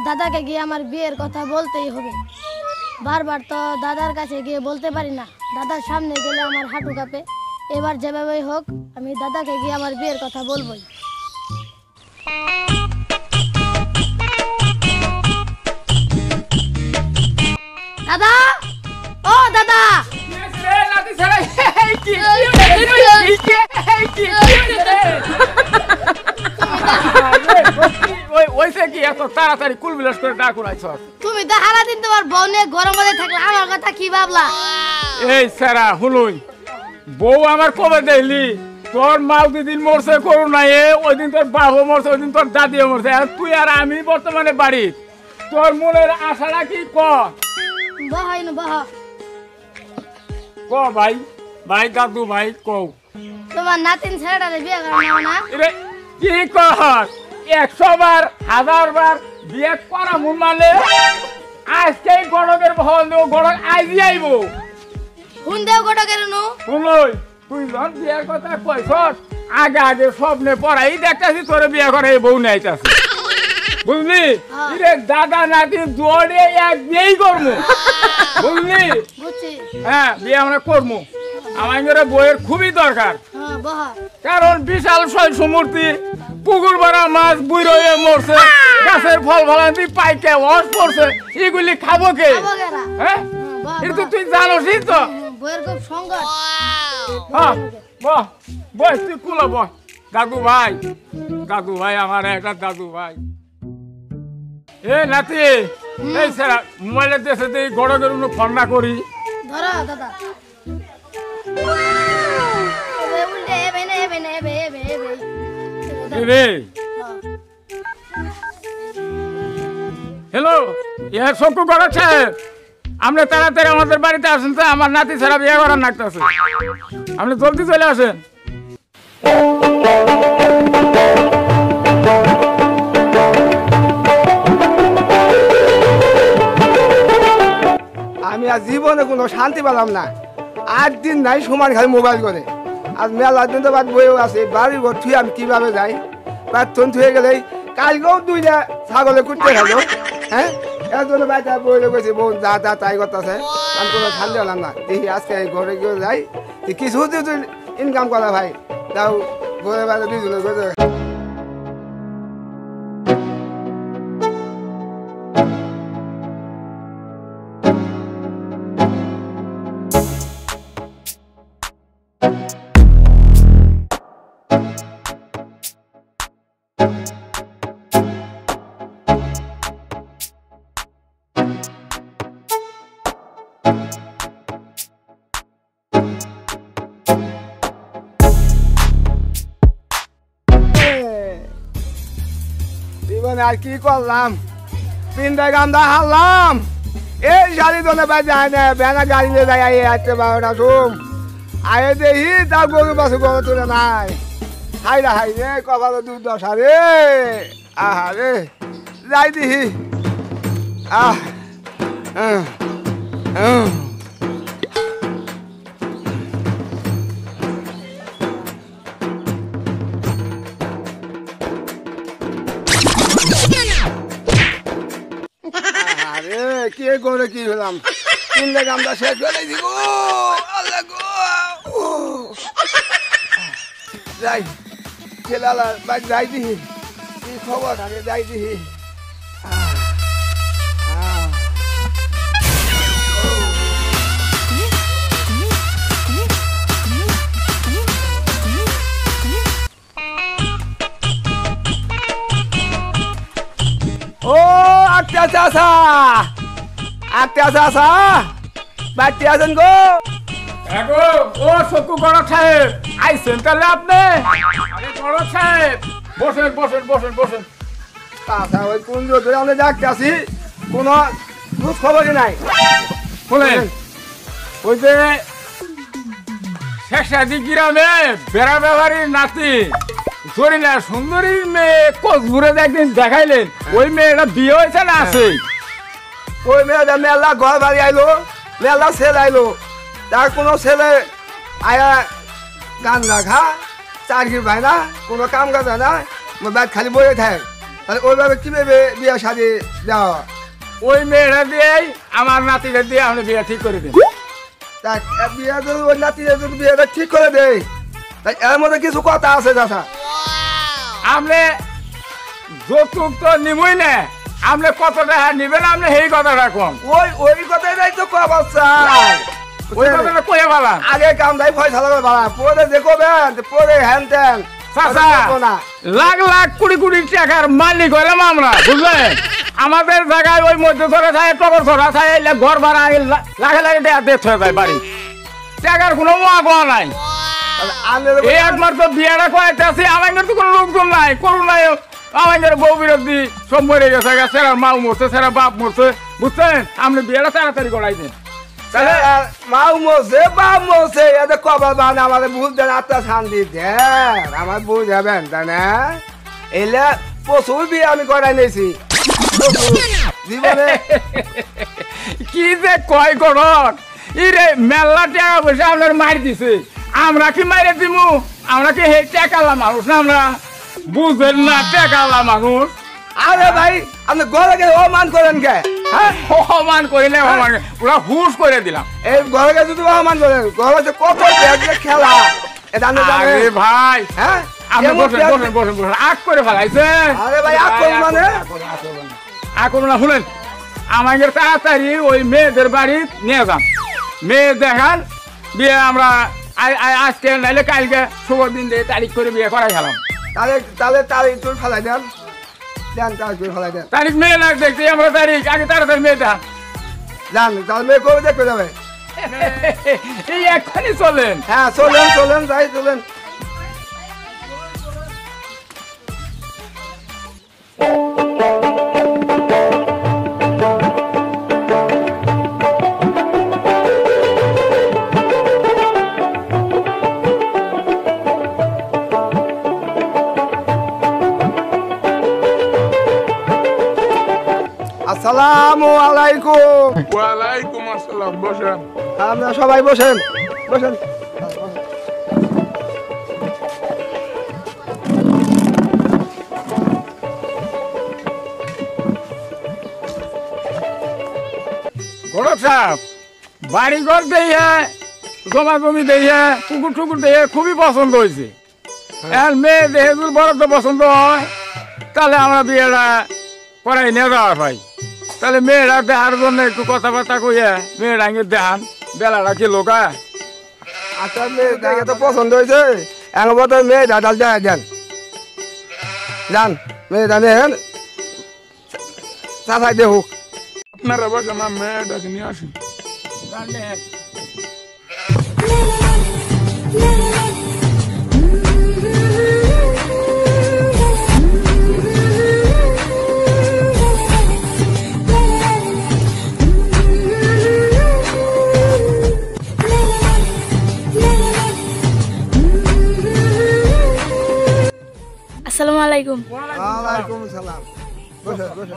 দাদাকে গিয়ে আমার বিয়ের কথা বলতেই হবে। বারবার তো দাদার কাছে গিয়ে বলতে পারি না, দাদার সামনে গেলে আমার হাঁটু কাঁপে। এবার যেভাবেই হোক আমি দাদাকে গিয়ে আমার বিয়ের কথা বলবই। দাদা, ও দাদা, তাড়াতাড়ি কুল বিলাস করে ডাক উড়াইছ। তুমি তো সারাদিন তোমার বউ নিয়ে ঘরের মধ্যে থাকলে আমার কথা কি ভাবলা? এই সারা হুলুই, বউ আমার কবে দেখলি? তোর মাও দিদিন মরছে করোনায়, ওই দিন তোর বাবু মরছে, ওই দিন তোর দাদিও মরছে। আর তুই আর আমি বর্তমানে বাড়ি, তোর মনের আশাটা কি? ক ভাই, ভাই দাদু ভাই কও। তোমার নাতিন ছেলেটারে বিয়ে করানো না? কি কর? 100 বার 1000 বার বিয়ে করা মন মানে আজকে গড়কের বহল দেব, গড়ক আইজি আইব। কোন দেও গড়কের নু? শুনলই, তুই যখন বিয়ের কথা কইছস আগে আগে স্বপ্নে পড়াই দেখতাছি তোরে বিয়ে করে বউ নাইতাছি, বুঝলি? রে দাদা নাতি জোড়ে এক বিয়েই করবো, বুঝলি? হ্যাঁ, বিয়ে আমরা করবো। আমার বইয়ের খুবই দরকার, কারণ বিশাল সমূর্তি, পুকুর ভরা মাছ বুই রয়ে মরছে, গাছের ফল ফলান্তি পাইকে ওয়াশ পড়ছে, এগুলি খাবো কে? হ্যাঁ, এটা তুই জানোসই তো। বইয়ের খুব সংকট। হ্যাঁ, বস তুই কুলো বস। দাদু ভাই আমার একটা দাদু ভাই। এ নাতি, এই স্যার মোবাইলের দেশে এই গড়কের ফোন না করি। ধরো দাদা। হ্যালো, ইহার শঙ্কু গড়ক সাহেব, আপনি তাড়াতাড়ি আমাদের বাড়িতে আসেন তো, আমার নাতি ছাড়া বিয়ে করার নাকতেছে। আপনি জলদি চলে আসেন। আমি আর জীবনে কোনো শান্তি পেলাম না। 8 দিন নাই সমান খালি মোবাইল করে। আর মেলা দিন তো বাদ বইও আছে, বাড়ির ঘর থুয়ে আমি কিভাবে যাই? প্রার্থন থুয়ে গেলেই কালকেও 2টা ছাগলে কুটতে গেল। হ্যাঁ, একজনে বাড়িতে বইলে গেছি, বউ যা যা তাই করতেছে। আমি কোনো শান্তি পেলাম না। দেখি আজকে ঘরে গিয়ে যাই, কিছু ইনকাম করা ভাই, তাও ঘরে বাড়িতে 2জনে ঘরে। আর কি করলাম, 3টা গামদা হারলাম। এই শাড়ি দোনে পাই যায় না, বেনা গাড়ি নিয়ে যাই আসতে 12টা সোম আয়ে দেখি তা গরু বাসু গরু তুলে নাই। হাই রে কপালে দুর্দশা রে, আহা রে, যাই দেখি। কি করে কি হলাম, 3টা গামদা শেষ করে দিব। যাই ছেলালা যাই দিহি, কি খবর আগে যাই দিহি। ও আত্মা চাষা, বাড়তে আছেন গো? ও শঙ্কু গড়ক সাহেব আইছেন তাহলে আপনি? গড়ক সাহেব বসেন বসেন বসেন বসেন। চাষা ওই কুঞ্জ ধরে আমরা ডাকতে আসি, কোনো খোঁজ খবরই নাই। বলেন, ওই যে শেষাদি গ্রামে বেড়া ব্যবহারীর নাতি জরিনা সুন্দরীর মেয়ে কোচপুরে একদিন দেখাইলেন, ওই মেয়েটা বিয়ে হয়েছে না আছে? ওই মেয়েটা মেলা ঘর বাড়ি আইলো, মেলা ছেলে আইলো, তার কোনো ছেলে আয়া গান রাখা চাকরি পায় না, কোনো কাম কাজ হয় না, ব্যাগ খালি বয়ে থাকে। তাহলে ওইভাবে কিভাবে বিয়ে শাদি দেওয়া? ওই মেয়েরা দিয়েই আমার নাতিদের দিয়ে আপনি বিয়ে ঠিক করে দিন। তা বিয়ে যদি ওই নাতিদের যদি বিয়েটা ঠিক করে দেয়, তাই এর মধ্যে কিছু কথা আছে চাচা। আপনি যৌতুক তো নিবই না, আপনি কত টাকা নিবেন আপনি সেই কথা রাখুন। ওই কথাটাই তো কবার চাই। ওই কথাটা কয়ে বলা আগে কাম দাই ফয়সালা করে বাড়া, পরে দেখো বেন পরে হ্যান ত্যান চাচা, লাখ লাখ কোটি কোটি টাকার মালিক হইলাম আমরা, বুঝলেন? আমাদের জায়গায় ওই মধ্যে ধরে থাকে টকর ধরা থাকে, ঘর ভাড়া লাখে লাখে টাকা দেখতে হয়ে যায় বাড়ি, টাকার কোনো মোয়া নাই। এই একমাত্র বিয়েটা কয়েকটা আছে, আমাদের তো কোনো লোকজন নাই, করুন নাই। আমাদের বউ বিরোধী সব মরে গেছে, সেরা মা মরছে, সেরা বাপ মরছে, বুঝছেন? আপনি বিয়েটা তাড়াতাড়ি করাই দেন। মাও মরছে বাপ মরছে, এদের কবার বান আমাদের ভুল দেন, আত্মা শান্তি দেন, আমার ভুল যাবেন তাই না? এলে প্রচুর বিয়ে আমি করাই নিয়েছি জীবনে। কি যে কয় করত ইরে, মেলা টাকা পয়সা আপনার মারি দিছে, আমরা কি মারে দিমু? আমরা কি হে টেকালা মানুষ না? আমরা বুঝেন না টেকালা মানুষ। আরে ভাই আপনি ঘরে গিয়ে অমান করেন কে? হ্যাঁ অমান করিলে ওরা হুশ করে দিলাম। এই ঘরে গিয়ে যদি অমান করেন, ঘরে যে কত খেলা আরে ভাই, হ্যাঁ আপনি বসেন বসেন বসেন বসেন, আগ করে ফেলাইছেন। আরে ভাই আগ করুন মানে? আগ করুন না, শুনেন আমাদের তাড়াতাড়ি ওই মেয়েদের বাড়ি নিয়ে যান, মেয়ে দেখান, বিয়ে আমরা আজকে নাইলে কালকে শুভ দিন দিয়ে তারিখ করে বিয়ে করাই খেলাম। তাহলে তাহলে তারিখ তোর ফেলাই দেন, দেন তারিখ তোর ফেলাই দেন। তারিখ মেয়ে লাগ দেখছি আমরা, তারিখ আগে তাড়াতাড়ি মেয়ে দেখান। যান তাহলে মেয়ে কবে দেখতে যাবে? এই এক্ষুনি চলেন। হ্যাঁ চলেন চলেন যাই চলেন। আসসালামু আলাইকুম। ওয়ালাইকুম আসসালাম, বসেন। আপনারা সবাই বসেন বসেন। গরব সাহেব, বাড়ি ঘর দিয়ে জমা জমি দিয়ে পুকুর টুকুর দিয়ে খুবই পছন্দ হয়েছে। আর মেয়ে দেহে যদি বড় তো পছন্দ হয়, তাহলে আমরা বিয়েটা করাই নিয়ে যাওয়া ভাই। তাহলে মেয়েরা দেখার জন্য একটু কথাবার্তা কইয়া মেয়েরা আগে দেখান, বেলাটা কি লোকা। আচ্ছা মেয়ে দেখে তো পছন্দ হয়েছে, এখন বলতে মেয়ে দাদাল যায় দেন, যান মেয়ে জানেন চাষাই দেখুক। আপনারা বসে মা মেয়েটাকে নিয়ে আসেন। আসসালামু আলাইকুম। ওয়ালাইকুম সালাম। বসে বসে।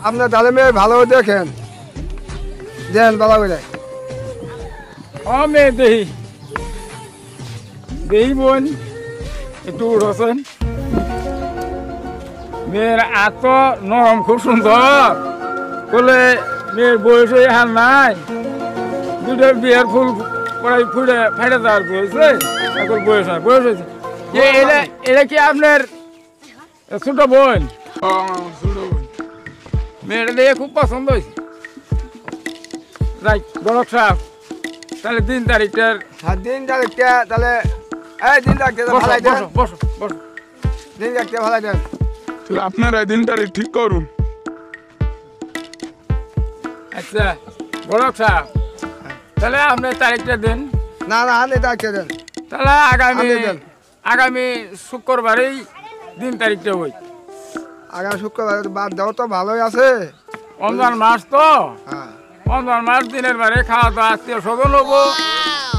আপনার তাহলে মেয়ে ভালো দেখেন, দেন ভালো করে। ও মেয়ে দেহি দেহি বোন একটু রসেন। মেয়ের এত নরম, খুব সুন্দর, বলে মেয়ের বয়স হার নাই, দুটো বিয়ের ফুল পড়াই ফুটে ফেটে যাওয়ার হয়েছে, এখন বয়স হয়, বয়স হয়েছে। এটা কি আপনার ছোট বোন? ছোট বোন। মেয়েটা দেখে খুব পছন্দ হয়েছে। রাইট গরক সাহেব, তাহলে 3 তারিখটার দিন তারিখটা তাহলে এই দিন তারিখটা ভালাই দেন, বসো বসো, দিন তারিখটা ভালাই দেন। আপনারা দিন তারিখ ঠিক করুন। আচ্ছা গরক সাহেব, তাহলে আপনি তারিখটা দেন। না না আপনি তারিখটা দেন। তাহলে আপনি দেন। আগামী শুক্রবারেই 3 তারিখটা হই। আগামী শুক্রবার বাদ দাও তো ভালোই আছে। রমজান মাস তো, হ্যাঁ রমজান মাস দিনের বারে খাওয়া দাওয়া, আত্মীয় স্বজন হবো,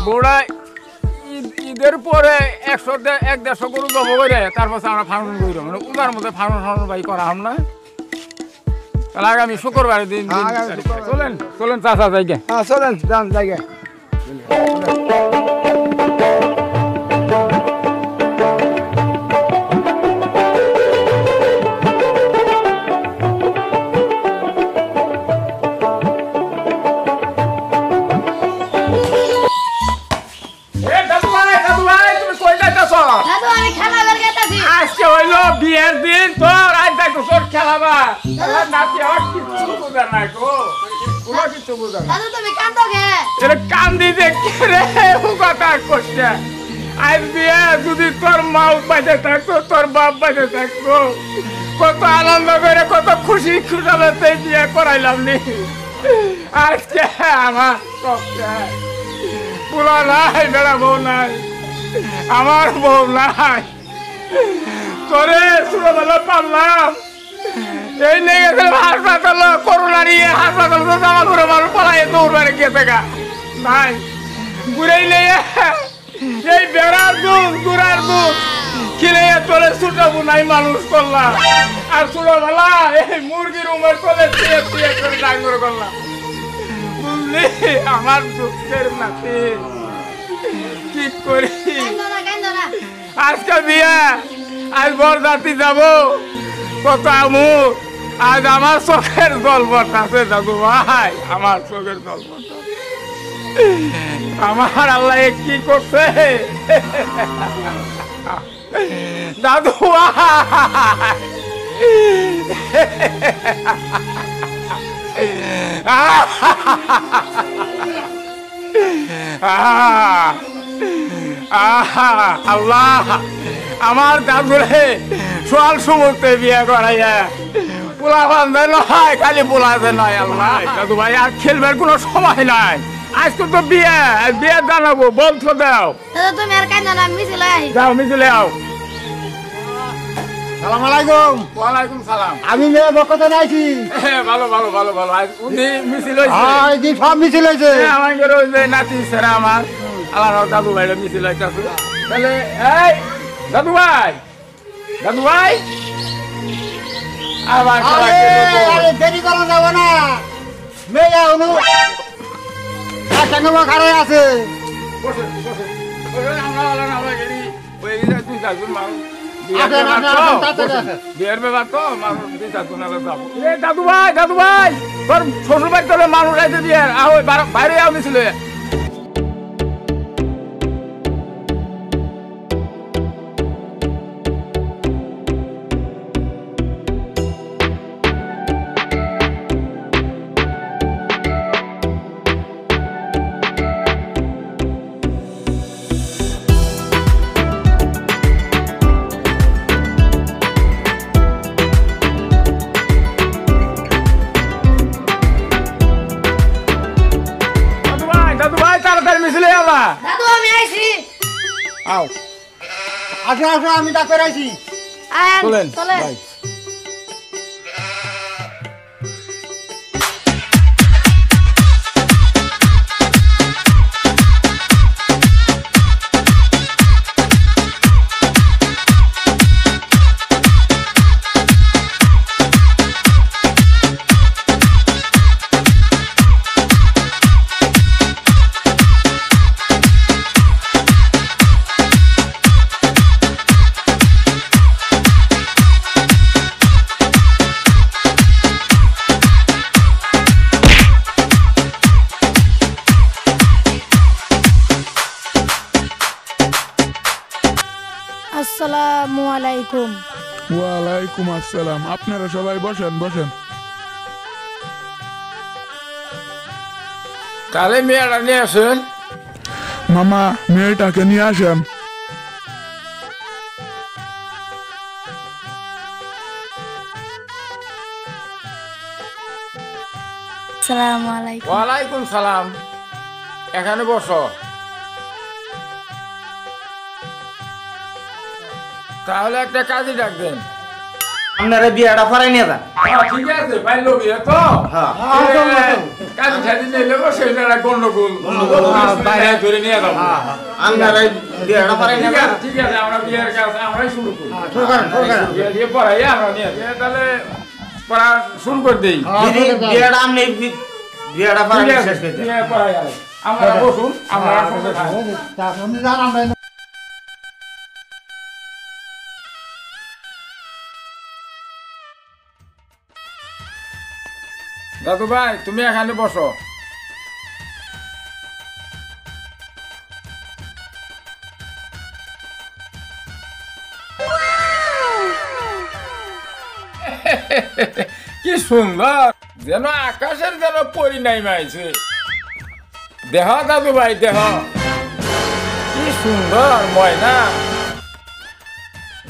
বউরা ঈদের পরে 100-150 গরু জব করে তারপর আমরা ফার্মন করি, মানে উদার মধ্যে ফার্মন ভাই করা হম না। তাহলে আগামী শুক্রবার দিন হ্যাঁ, আগামী শুক্রবার। চলেন চলেন চাচা যাইগে হ্যাঁ চলেন যান জায়গা দাদু ভাই তুমি কই যাইতাছ দাদু আমি খেলা করে গেতাছি আজকে হইলো বিয়ের দিন তোর আজ দেখো তোর খেলাবা খেলা নাতি আর কিচ্ছু বোঝা নাই গো কোনো কিছু বোঝা নাই দাদু তুমি কান্দো কে এর কান্দি দেখে রে ও কথা করছে আজ বিয়ে যদি তোর মা বাইতে থাকতো তোর বাপ বাইতে থাকতো কত আনন্দ করে কত খুশি খুশালতে বিয়ে করাইলাম নি আজকে আমার কষ্টে পুলা নাই বেড়া বউ নাই আমার বউ নাই তোরে ছোটবেলা পারলাম এই নিয়ে গেছিলাম হাসপাতাল করোনা নিয়ে হাসপাতাল তো জামা করে মানুষ পলাই দৌড় গেছে গা নাই ঘুরেই নিয়ে এই বেড়ার দুধ গুড়ার দুধ কিনে তোলে ছোট বুনাই মানুষ করলাম আর ছোটবেলা এই মুরগির উমের তোলে দিয়ে দিয়ে করে ডাঙ্গর করলাম বুঝলি আমার দুঃখের নাতি কি করি কান্দো না আজকে বিয়ে আজ বরযাত্রী যাব কত আমুর আজ আমার চোখের জল বটাছে দাদু ভাই আমার চোখের জল বটাছে আমার আল্লাহ কি করছে দাদু ভাই আল্লাহ আমার দাদুরে সোয়াল সমুদ্রে বিয়ে করাইয়া পোলা বান্ধে নয় খালি পোলাতে নয় আল্লাহ দাদু ভাই আর খেলবার কোনো সময় নাই আজকে তো বিয়ে বিয়ে জানাবো বলছো দাও দাদু তুমি আর কান্দো না মিছিল আই যাও মিছিলে আও সালাম আলাইকুম। ওয়ালাইকুম সালাম আমি মেয়ে বকতে নাইছি। ভালো ভালো ভালো ভালো আজ উনি মিছিল হয়েছে হ্যাঁ এই সব মিছিল হয়েছে। আমার ঘরে ওই যে নাতি সেরা আমার আল্লাহ দাদু ভাইরা মিছিল হইতাছে তাহলে এই দাদু ভাই আবার আরে দেরি করা যাবে না, মেয়ে অনু একটা নম্বর খারাপ আছে। বসে বসে আমরা আমরা গেলি ওই দুই চারজন মানুষ বিয়ের ব্যাপার তো মানুষ দুই চারজন যাবো দাদু ভাই তোর শ্বশুর বাড়ি তোর মানুষ আছে বিয়ের আহ বাইরে আও মিছিল মিছিলে আবা দাদু আমি আইছি আও আসো আসো আমি ডাক আইছি। আয় চলেন চলে ভাই আসসালামু আলাইকুম। ওয়ালাইকুম আসসালাম। আপনারা সবাই বসেন বসেন। তাহলে মেয়েটা নিয়ে আসেন মামা মেয়েটাকে নিয়ে আসেন। আসসালামু আলাইকুম। ওয়ালাইকুম সালাম এখানে বসো তাহলে একটা কাজে ডাক দেন আপনারা বিয়াটা ফরাই নিয়ে যান। ঠিক আছে পাইলো বিয়ে তো কাজে ঠাজি নিলে সেটা গন্ডগোল বাইরে ধরে নিয়ে যাবো আপনারা বিয়াটা ফরাই নিয়ে যান। ঠিক আছে আমরা বিয়ের কাজ আমরাই শুরু করি শুরু করেন, শুরু করেন। বিয়ে দিয়ে পড়াই আমরা নিয়ে যাই। তাহলে পড়া শুরু করে দেই দিদি বিয়েটা আপনি বিয়েটা ঠিক ফারাই আছে, শেষ করে দেন। বিয়ে করা গেল। আপনারা বসুন, আপনারা সঙ্গে খান। আপনি জান আমরা দাদু ভাই তুমি এখানে বসো। কি সুন্দর, যেন আকাশের যেন পরিণাম আইছে। দেহ দাদু ভাই দেহ, কি সুন্দর ময়না।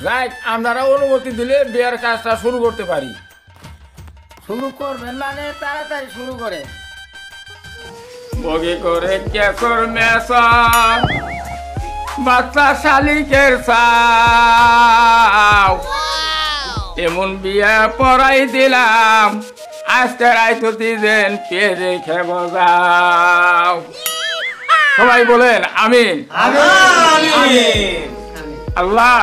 যাই, আপনারা অনুমতি দিলে বিয়ের কাজটা শুরু করতে পারি। শুরু করবেন মানে তাড়াতাড়ি শুরু করে। বগে করে কেসর মেসা বাচ্চা শালিকের সাও, এমন বিয়া পড়াই দিলাম, আজকে রাইতো দিন পেয়ে রেখে বজাও। সবাই বলেন আমিন। আল্লাহ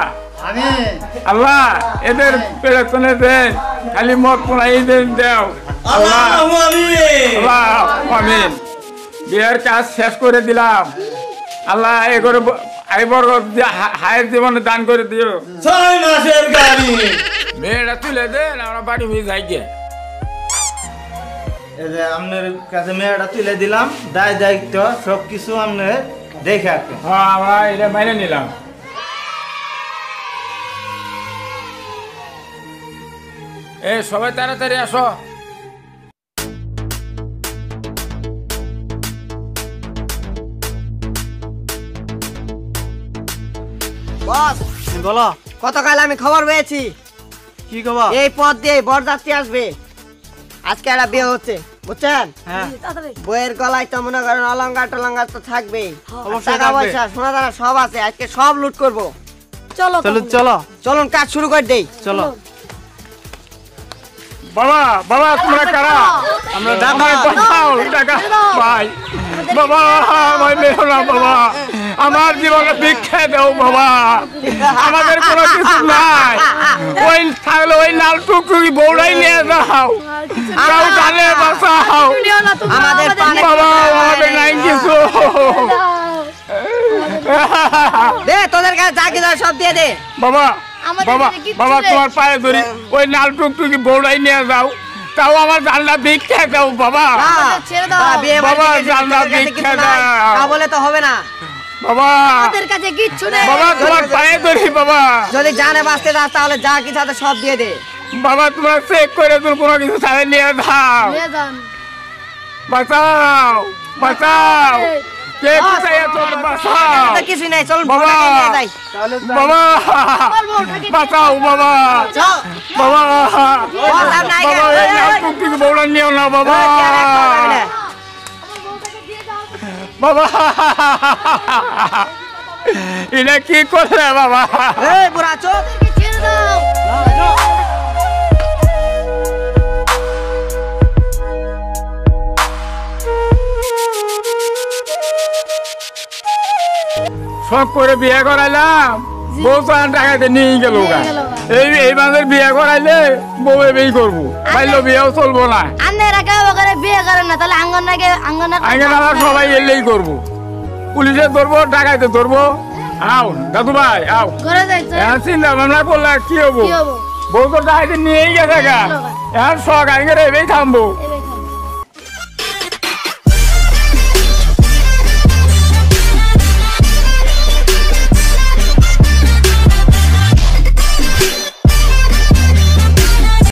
আল্লাহ এদের পেছনে দেন, খালি মত পোড়াই দেন দেও। আল্লাহ আল্লাহ আমিন। বিয়ের কাজ শেষ করে দিলাম। আল্লাহ এগোরে হায়ের জীবনে দান করে দিও। 6 মাসের গাড়ি মেয়েরা তুলে দেন, আমরা বাড়ি হয়ে যাই গে। এই যে আপনার কাছে মেয়েটা তুলে দিলাম, দায় দায়িত্ব সবকিছু আপনি দেখে রাখেন। হ্যাঁ আমরা এটা মাইনে নিলাম। এই সবাই তাড়াতাড়ি আসো। বস বলো গতকাল আমি খবর পেয়েছি কি খবর? এই পথ দিয়ে বরযাত্রী আসবে। আজকে একটা বিয়ে হচ্ছে, বুঝছেন? হ্যাঁ বইয়ের গলায় তো মনে করেন অলঙ্কার টলঙ্কার তো থাকবেই, অবশ্যই টাকা থাকবে। পয়সা সোনা দানা সব আছে। আজকে সব লুট করব। চলো চলো চলো চলুন কাজ শুরু করে দেই। চলো। বাবা বাবা তোমরা কারা? আমরা আমায় বাঁচাও, টাকা ভাই। বাবা আমায় মেরো না বাবা, আমার জীবনে ভিক্ষা দাও বাবা। আমাদের কোনো কিছু নাই, ওই থাকলে ওই লাল টুকটুকি বউরাই নিয়ে যাও। তাও জানে বাঁচাও আমাদের পানে বাবা, আমাদের নাই কিছু। দে, তোদের কাছে যা কিছু আছে সব দিয়ে দে। বাবা আমাদের বাবা কাছে কিচ্ছু বাবা নেই। তোমার পায়ে ধরি, ওই লাল টুকটুকি বউরাই নিয়ে যাও। তাও আমার জানলা ভিক্ষা দাও বাবা। ছেড়ে দাও। তা বিয়ে বাবা, বাড়িতে গেছি, জানলা তোদের কাছে কিছু ভিক্ষা নাই। দাও। তা বলে তো হবে না। বাবা আমাদের কাছে কিচ্ছু নেই। বাবা তোমার পায়ে ধরি বাবা। যদি জানে বাঁচতে চাস তাহলে যা কিছু আছে সব দিয়ে দে। বাবা তোমরা চেক করে তোর কোনো কিছু ছাড়ে নিয়ে যাও। নিয়ে যান। বাঁচাও বাঁচাও, কে কোথায় তোর বাঁচাও তো কিছুই নাই, চল বাবা। বোনটাকে নিয়ে যাই। বাবা বাঁচাও বাবা চল। বাবা বস, আর নাই বাবা, কেন? এই লাল টুকটুকি বউরা নিও না বাবা। ওই, আর এক কথা হবে না। বাবা এটা কি করলে বাবা? এই বুড়া চোখ। ছেড়ে দাও। শখ করে বিয়ে করাইলাম, বউ তো আর টাকাতে নিয়ে গেল। নিয়ে গেল গা। এই বাঁধের বিয়ে করাইলে বউ বিয়ে করবো, পাইলে বিয়েও চলবো না। আন্নারা কেউ করে বিয়ে করেন না, তাহলে আঙ্গনাকে আঙ্গনা আগে আমরা সবাই এলেই করবো, পুলিশে ধরবো, টাকাইতে ধরবো। আও দাদু ভাই আও, ঘরে যাইছে। এখন চিন্তা ভাবনা করলে আর কি হবো? কি হবো? বউ তো টাকাতে নিয়েই গেছে গা, এখন শখ আগে এবেই থামবো।